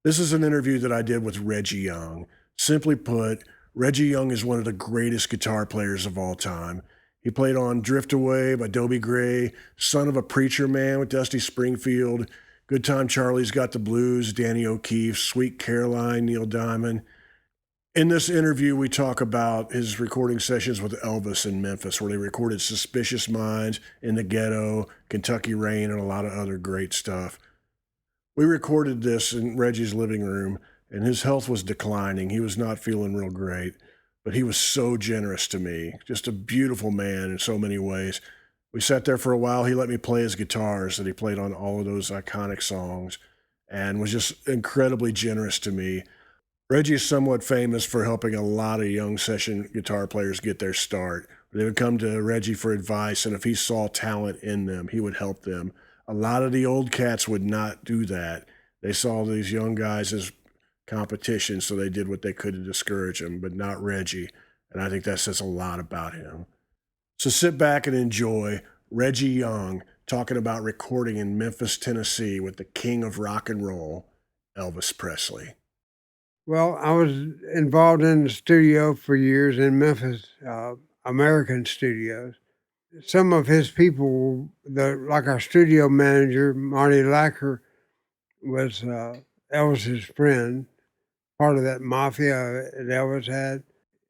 This is an interview that I did with Reggie Young. Simply put, Reggie Young is one of the greatest guitar players of all time. He played on Drift Away by Dobie Gray, Son of a Preacher Man with Dusty Springfield, Good Time Charlie's Got the Blues, Danny O'Keefe, Sweet Caroline, Neil Diamond. In this interview, we talk about his recording sessions with Elvis in Memphis, where they recorded Suspicious Minds, In the Ghetto, Kentucky Rain, and a lot of other great stuff. We recorded this in Reggie's living room, and his health was declining. He was not feeling real great, but he was so generous to me. Just a beautiful man in so many ways. We sat there for a while. He let me play his guitars that he played on all of those iconic songs and was just incredibly generous to me. Reggie is somewhat famous for helping a lot of young session guitar players get their start. They would come to Reggie for advice, and if he saw talent in them, he would help them. A lot of the old cats would not do that. They saw these young guys as competition, so they did what they could to discourage them, but not Reggie. And I think that says a lot about him. So sit back and enjoy Reggie Young talking about recording in Memphis, Tennessee with the king of rock and roll, Elvis Presley. Well, I was involved in the studio for years in Memphis, American studios. Some of his people, like our studio manager, Marty Lacker, was Elvis's friend, part of that MAFIA that Elvis had.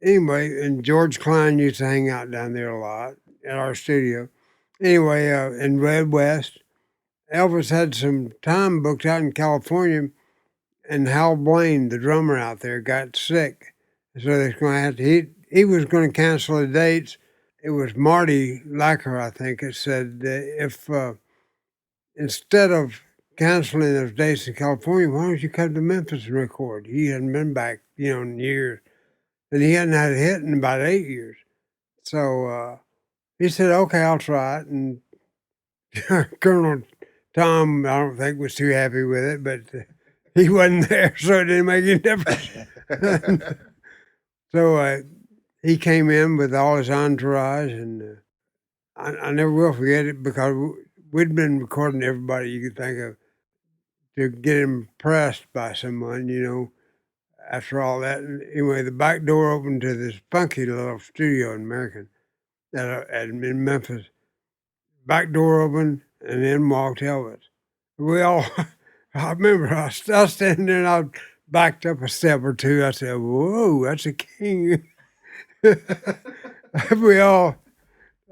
Anyway, and George Klein used to hang out down there a lot at our studio. Anyway, in Red West, Elvis had some time booked out in California, and Hal Blaine, the drummer out there, got sick. So they're going to have to, he was going to cancel the dates. It was Marty Lacker, I think, that said if instead of canceling those dates in California, why don't you come to Memphis and record? He hadn't been back, in years. And he hadn't had a hit in about 8 years. So he said, okay, I'll try it. And Colonel Tom, I don't think, was too happy with it, but he wasn't there, so it didn't make any difference. So he came in with all his entourage, and I never will forget it because we'd been recording everybody you could think of to get impressed by someone, after all that. And anyway, the back door opened to this funky little studio in American in Memphis. Back door opened, and in walked Elvis. We all, I remember I was standing there and I backed up a step or two. I said, whoa, that's a king. We all,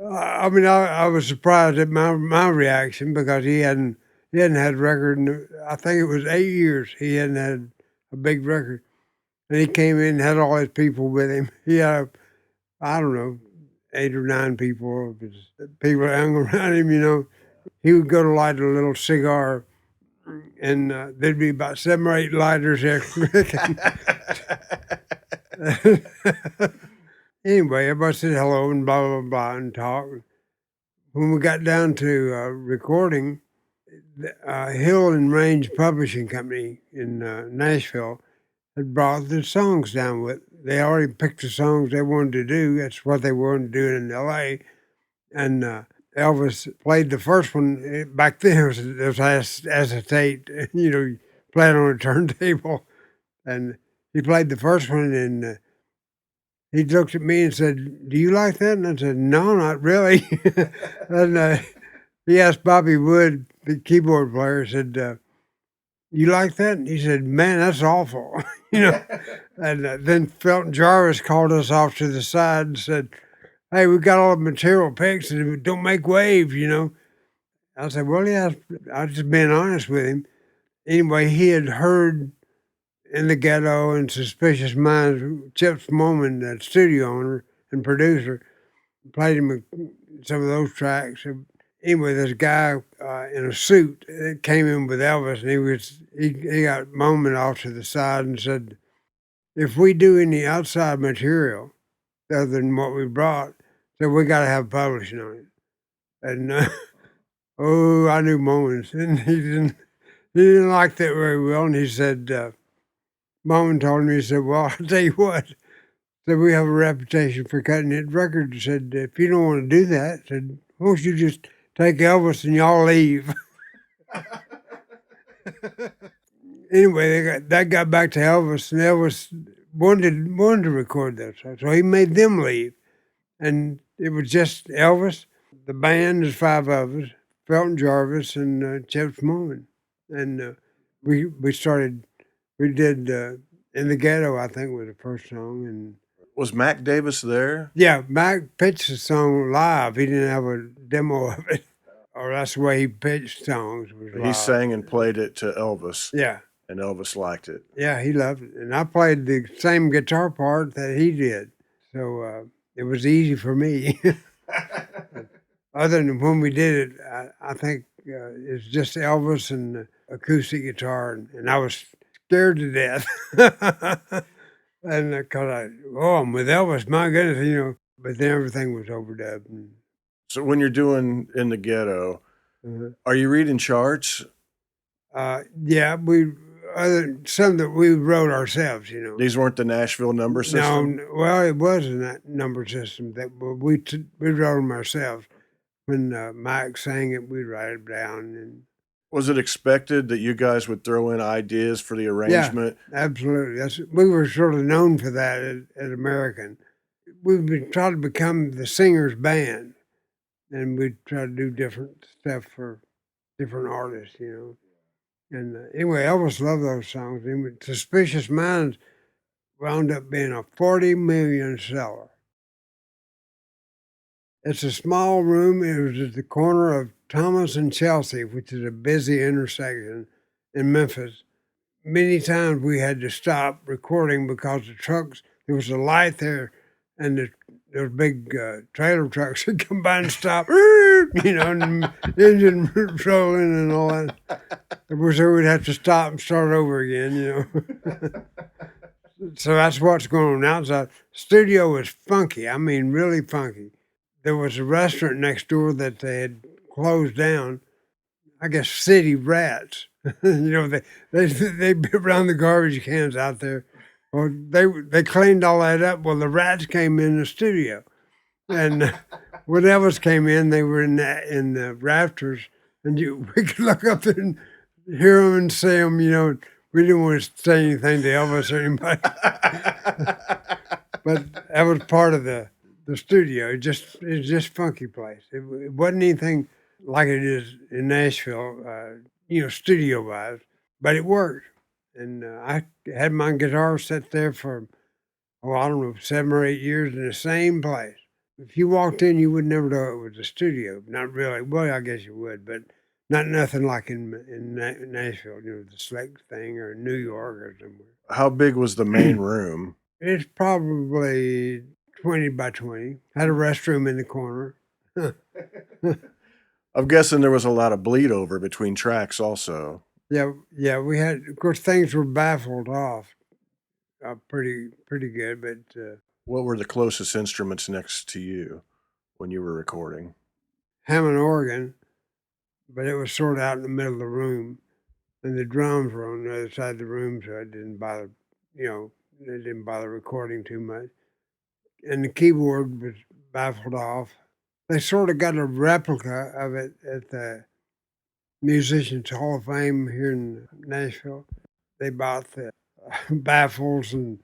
I was surprised at my reaction because he hadn't had a record I think it was 8 years. He hadn't had a big record. And he came in and had all his people with him. He had, I don't know, 8 or 9 people. People hung around him, He would go to light a little cigar, and there'd be about 7 or 8 lighters there. Anyway, everybody said hello and blah, blah, blah, and talked. When we got down to recording, Hill and Range Publishing Company in Nashville had brought the songs down with. They already picked the songs they wanted to do. That's what they wanted to do in L.A. And Elvis played the first one. Back then, it was acetate, playing on a turntable. And he played the first one, and he looked at me and said, do you like that? And I said, no, not really. And he asked Bobby Wood, the keyboard player, said, you like that? And he said, man, that's awful. And then Felton Jarvis called us off to the side and said, hey, we got all the material picked and don't make waves, I said, well, yeah, I was just being honest with him. Anyway, he had heard In the Ghetto and Suspicious Minds. Chip Moman, that studio owner and producer, played him some of those tracks. Anyway, this guy in a suit that came in with Elvis, and he got Moman off to the side and said, if we do any outside material other than what we brought, so we got to have publishing on it. And I knew Moman, and he didn't like that very well. And he said, Moman told me, he said, well, I'll tell you what. Said we have a reputation for cutting hit records. He said, if you don't want to do that, said, why don't you just take Elvis and y'all leave? Anyway, that got back to Elvis, and Elvis wanted to record those songs, so he made them leave, and it was just Elvis, the band. There's 5 of us: Felton Jarvis and Chet Moon, and we started. We did "In the Ghetto," I think was the first song, and Was Mac Davis there? yeah, Mike pitched the song live. He didn't have a demo of it, or that's the way he pitched songs. Was He live. sang and played it to Elvis, Yeah. and Elvis liked it. Yeah, he loved it, and I played the same guitar part that he did, so it was easy for me. Other than when we did it, I think it's just Elvis and the acoustic guitar, and I was scared to death. And I'm with Elvis, my goodness, But then everything was overdubbed. And, So when you're doing In the Ghetto, uh, are you reading charts? yeah, some that we wrote ourselves, These weren't the Nashville number No, system? well, it wasn't that number system that we wrote them ourselves. When Mike sang it, we'd write it down. And Was it expected that you guys would throw in ideas for the arrangement? absolutely. We were sort of known for that at American. We've been trying to become the singer's band, and we try to do different stuff for different artists, And anyway, Elvis loved those songs. And Suspicious Minds wound up being a 40 million seller. It's a small room. It was at the corner of Thomas and Chelsea, which is a busy intersection in Memphis. Many times we had to stop recording because there was a light there, and those big trailer trucks would come by and stop, and the engine rolling and all that. So we'd have to stop and start over again, So that's what's going on outside. Studio was funky. I mean, really funky. There was a restaurant next door that they had closed down. I guess city rats. They around the garbage cans out there. Well, they cleaned all that up. Well, the rats came in the studio, and when Elvis came in, they were in the rafters, and we could look up there and hear them and see them. We didn't want to say anything to Elvis or anybody, but that was part of the studio. It's just funky place. It wasn't anything like it is in Nashville, studio wise, but it worked. And I had my guitar set there for, I don't know, 7 or 8 years in the same place. If you walked in, you would never know it was a studio. Not really. Well, I guess you would, but nothing like in Nashville, the Slick thing, or New York or somewhere. How big was the main room? It's probably 20 by 20. Had a restroom in the corner. I'm guessing there was a lot of bleed over between tracks also. Yeah, we had, of course, things were baffled off pretty good, but... What were the closest instruments next to you when you were recording? Hammond organ, but it was sort of out in the middle of the room, and the drums were on the other side of the room, so it didn't bother, it didn't bother recording too much. And the keyboard was baffled off. They sort of got a replica of it at the Musicians Hall of Fame here in Nashville. They bought the baffles and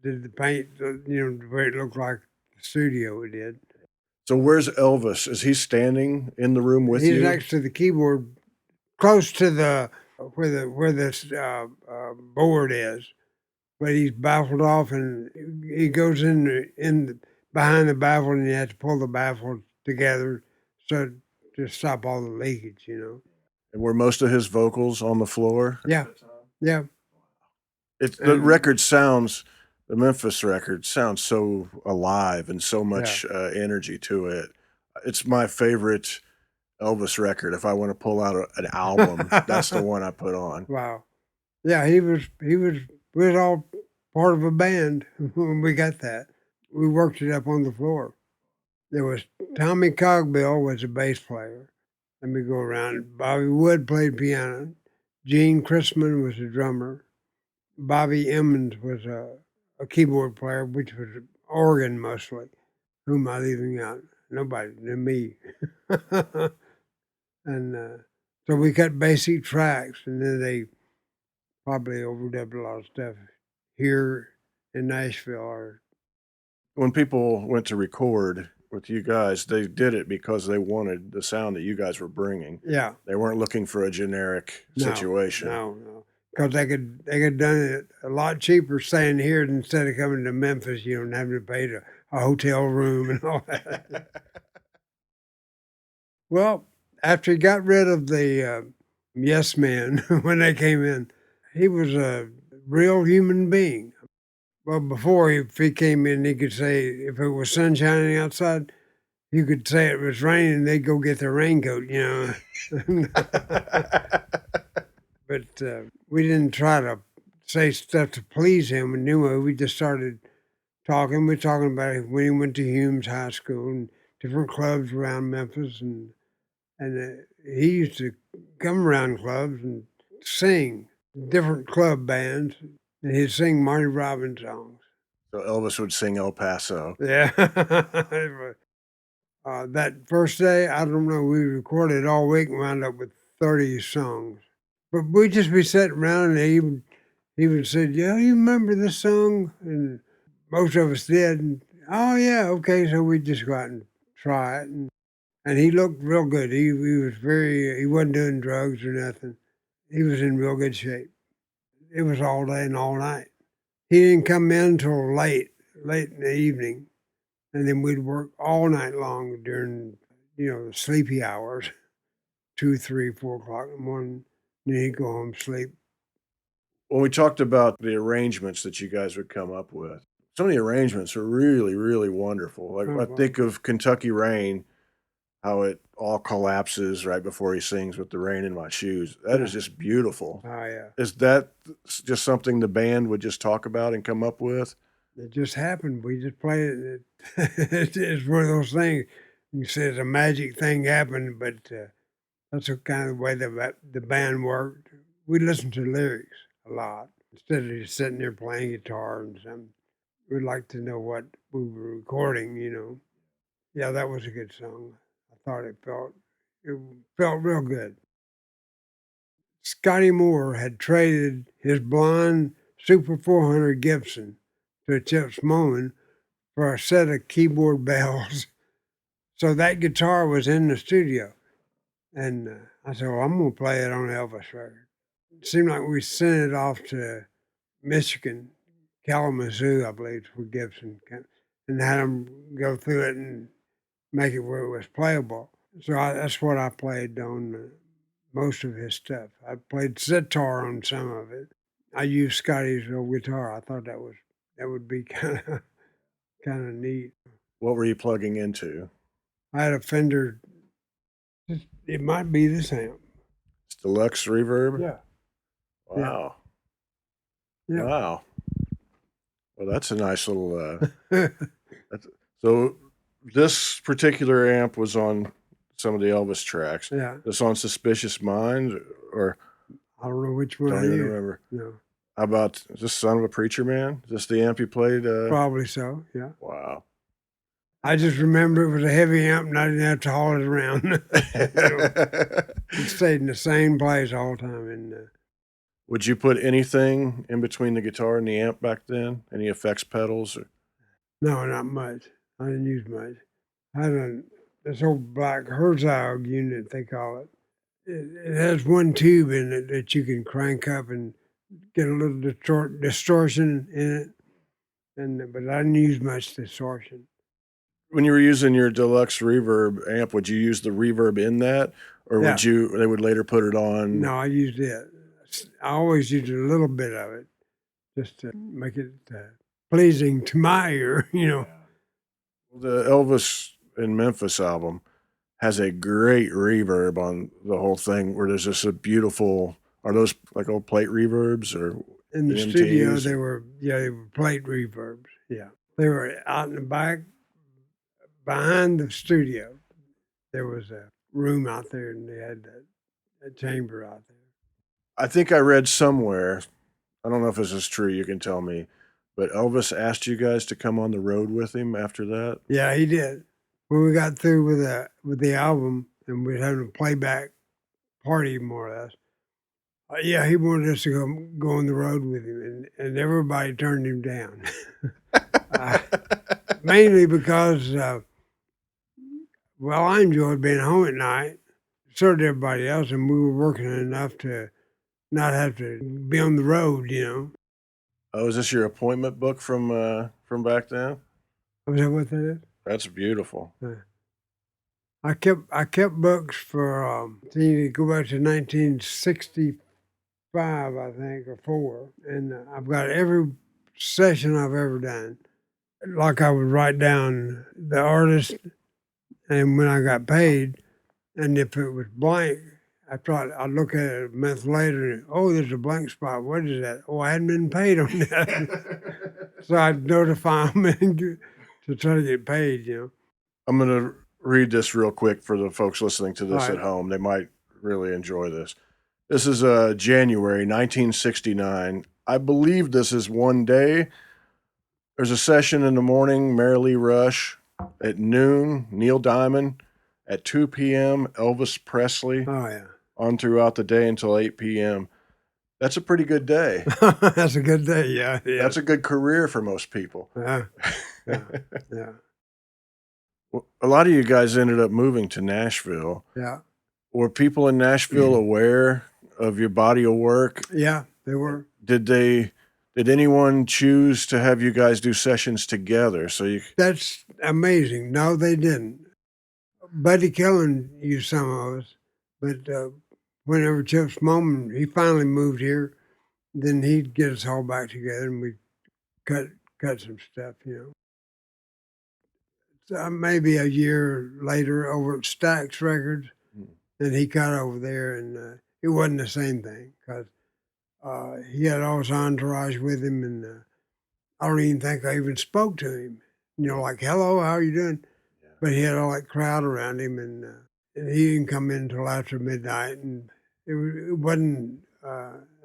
did the paint, where it looked like the studio it did. So where's Elvis? Is he standing in the room with you? He's next to the keyboard, close to where this board is, but he's baffled off, and he goes behind the baffle, and you have to pull the baffle together so to stop all the leakage, And were most of his vocals on the floor? Yeah. The record sounds, the Memphis record sounds so alive and so much energy to it. It's my favorite Elvis record. If I want to pull out an album, that's the one I put on. Wow. Yeah, we was all part of a band when we got that. We worked it up on the floor. There was Tommy Cogbill was a bass player. Let me go around. Bobby Wood played piano. Gene Chrisman was a drummer. Bobby Emmons was a keyboard player, which was organ mostly. Who am I leaving out? Nobody, than me. And so we cut basic tracks, and then they probably overdubbed a lot of stuff here in Nashville. Or When people went to record with you guys, they did it because they wanted the sound that you guys were bringing. yeah, They weren't looking for a generic situation. no, because they could done it a lot cheaper staying here instead of coming to Memphis, and having to pay a hotel room and all that. Well, after he got rid of the yes man when they came in, he was a real human being. Well, before, if he came in, he could say, if it was sun shining outside, you could say it was raining, they'd go get their raincoat, But we didn't try to say stuff to please him. And anyway, we just started talking. We're talking about when he went to Humes High School and different clubs around Memphis. And he used to come around clubs and sing different club bands. And he'd sing Marty Robbins songs. So Elvis would sing El Paso. Yeah. That first day, I don't know, we recorded all week and wound up with 30 songs. But we'd just be sitting around and he would say, yeah, you remember this song? And most of us did. And, oh, yeah, okay. So we'd just go out and try it. And he looked real good. He wasn't doing drugs or nothing. He was in real good shape. It was all day and all night. He didn't come in until late in the evening. And then we'd work all night long during, the sleepy hours, 2, 3, 4 o'clock in the morning. And then he'd go home, sleep. When we talked about the arrangements that you guys would come up with, some of the arrangements are really, really wonderful. Like I think of Kentucky Rain, how it all collapses right before he sings with the rain in my shoes. That is just beautiful. Oh, yeah. Is that just something the band would just talk about and come up with? It just happened. We just played it. It's one of those things. You say it's a magic thing happened, but that's the kind of way the band worked. We listened to lyrics a lot instead of just sitting there playing guitar and something. We'd like to know what we were recording. Yeah, that was a good song. I thought it felt real good. Scotty Moore had traded his blonde Super 400 Gibson to Chips Moman for a set of keyboard bells. So that guitar was in the studio. And I said, well, I'm going to play it on Elvis record. It seemed like we sent it off to Michigan, Kalamazoo, I believe, for Gibson, and had them go through it and make it where it was playable. So that's what I played on most of his stuff. I played sitar on some of it. I used Scotty's old guitar. I thought that would be kind of neat. What were you plugging into? I had a Fender. It might be this amp. It's deluxe reverb? Yeah. Wow. Yeah. Wow. Well, that's a nice little. So this particular amp was on some of the Elvis tracks. Yeah. This on Suspicious Mind, or I don't know which one. Don't even remember. No. How about this Son of a Preacher Man? Is this the amp you played? Probably so. Yeah. Wow. I just remember it was a heavy amp and I didn't have to haul it around. It stayed in the same place all the time. And would you put anything in between the guitar and the amp back then? Any effects pedals? Or? No, not much. I didn't use much. I had this old black Herzog unit, they call it. It has one tube in it that you can crank up and get a little distortion in it. But I didn't use much distortion. When you were using your deluxe reverb amp, would you use the reverb in that, or Yeah. they would later put it on? No, I used it. I always used a little bit of it just to make it pleasing to my ear, The Elvis in Memphis album has a great reverb on the whole thing, where there's just a beautiful. Are those like old plate reverbs or In the MTs? studio, they were plate reverbs. Yeah, they were out in the back, behind the studio. There was a room out there, and they had a chamber out there. I think I read somewhere. I don't know if this is true. You can tell me, but Elvis asked you guys to come on the road with him after that. Yeah, he did. When we got through with the album, and we were having a playback party, more or less. Yeah, he wanted us to go on the road with him, and everybody turned him down. uh, Mainly because, well, I enjoyed being home at night. So did everybody else, and we were working enough to not have to be on the road, you know. Oh, is this your appointment book from back then? Was that what that That's beautiful. is? I kept books for see, go back to 1965, I think, or four, and I've got every session I've ever done. Like I would write down the artist and when I got paid, and if it was blank, I'd look at it a month later and, oh, there's a blank spot. What is that? Oh, I hadn't been paid on that. So I'd notify them to try to get paid, you know. I'm gonna read this real quick for the folks listening to All this at right. home. They might really enjoy this. This is January 1969. I believe this is one day. There's a session in the morning, Mary Lee Rush. At noon, Neil Diamond. At 2 p.m., Elvis Presley. Oh, yeah. On throughout the day until 8 p.m. That's a pretty good day. That's a good day, yeah. That's a good career for most people. Yeah, yeah, yeah, Well, a lot of you guys ended up moving to Nashville. yeah. Were people in Nashville aware of your body of work? Yeah, they were. Did anyone choose to have you guys do sessions together? So you That's amazing. No, they didn't. Buddy Killen used some of us, but whenever Chip Smallman, he finally moved here, then he'd get us all back together and we'd cut some stuff, you know. So maybe a year later over at Stax Records, and he cut over there, and it wasn't the same thing because he had all his entourage with him, and I don't even think I even spoke to him. You know, like, hello, how are you doing? Yeah. But he had all that crowd around him, and he didn't come in until after midnight, and it wasn't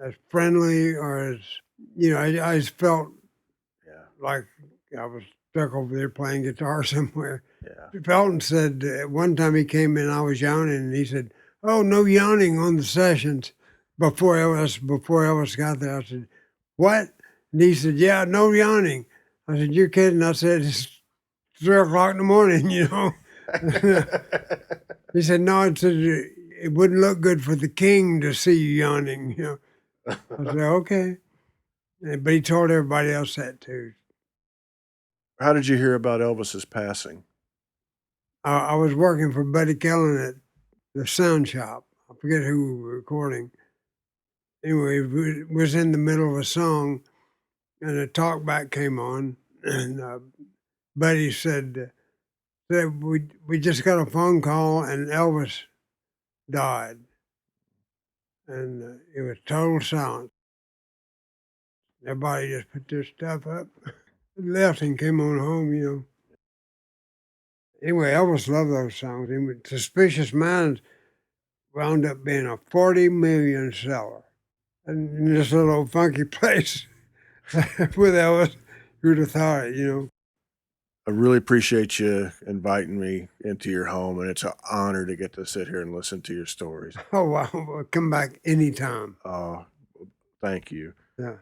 as friendly or as, you know, I just felt like I was stuck over there playing guitar somewhere. Yeah. Felton said one time he came in, I was yawning, and he said, "Oh, no yawning on the sessions." Before Elvis got there, I said, "What?" And he said, "Yeah, no yawning." I said, "You're kidding." I said, "It's 3 o'clock in the morning, you know." He said, "No," it said, "it wouldn't look good for the king to see you yawning." You know. I said, "Okay," but he told everybody else that too. How did you hear about Elvis's passing? I was working for Buddy Killen at the sound shop. I forget who we were recording. Anyway, we was in the middle of a song, and a talkback came on, and Buddy said we just got a phone call, and Elvis died, and it was total silence. Everybody just put their stuff up, left, and came on home. You know. Anyway, Elvis loved those songs. And Suspicious Minds wound up being a 40 million seller. And in this little old funky place with Elvis, who'd have thought it, you know. I really appreciate you inviting me into your home, and it's an honor to get to sit here and listen to your stories. Oh, wow. Well, come back anytime. Thank you. Yeah.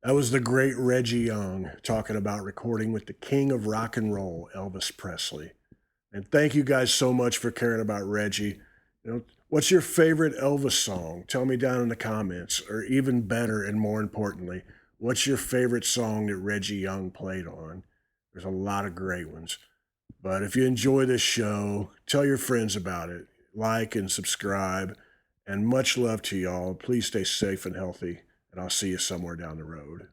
That was the great Reggie Young talking about recording with the king of rock and roll, Elvis Presley. And thank you guys so much for caring about Reggie. You know, what's your favorite Elvis song? Tell me down in the comments. Or even better and more importantly, what's your favorite song that Reggie Young played on? There's a lot of great ones. But if you enjoy this show, tell your friends about it. Like and subscribe. And much love to y'all. Please stay safe and healthy. And I'll see you somewhere down the road.